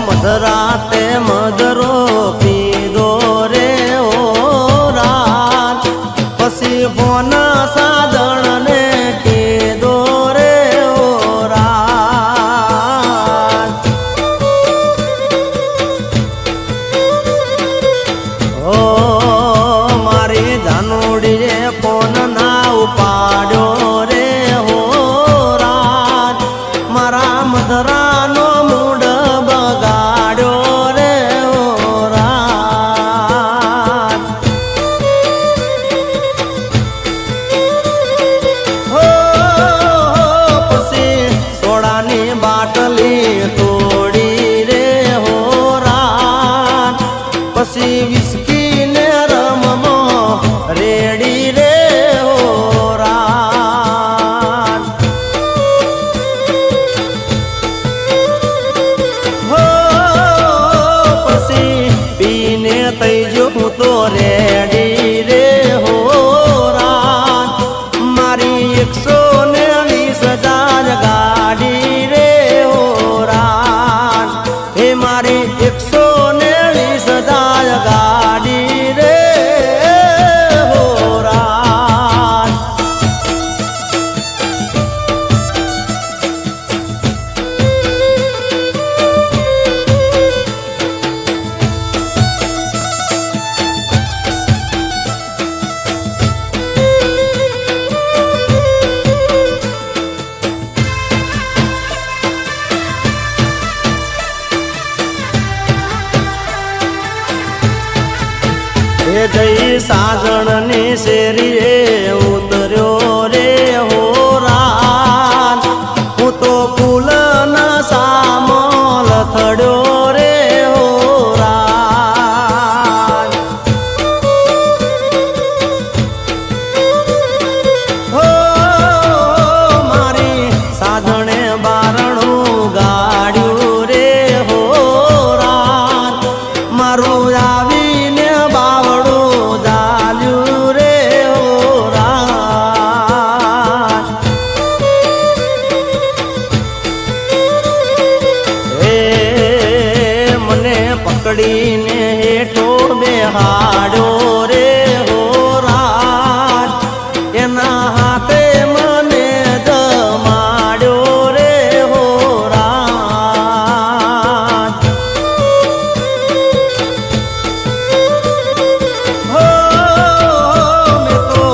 મધરાતે મધરો પીધો રે ઓ રાત પછી ફોન સાધણ ને કીધો રે ઓ રાત ઓ મારી જાનુડીએ ફોન ના ઉપાડ્યો રે હો રાત મારા મધરાનો મૂડ બગાડ્યો રે ઓ રાત હો પછી સોડાની બાટલી તોડી રે હો રાત પછી વિસ્કી ને રમમો રેડી રે હો રાત હો પછી પીને થઈ જો હું તો રેડી રે હો રાત મારી 120,000 ગાડી રે હો રાત હે મારી 120,000 ગાડી રે હો રાત એ જઈ સાજણની શેરીએ ઉતર્યો રે હો રાત હું તો ફૂલના સામો લથડ્યો રે હો રાત હો મારી સાજણે બારણું ગાડ્યું રે હો રાત મારું આવીને બાવડું ઝાલ્યું રે હો રાત હે મને પકડીને હેઠો બેહાડ્યો રે હો રાત એના હાથે મને જમાડ્યો રે હો રાત હો મેં તો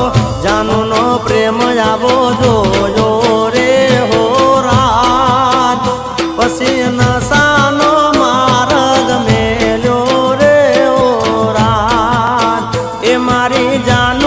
જાનુનો પ્રેમ આવો જોયો રે હો રાત પછી નશાનો માર્ગ મેલ્યો રે હો રાત એ મારી જાન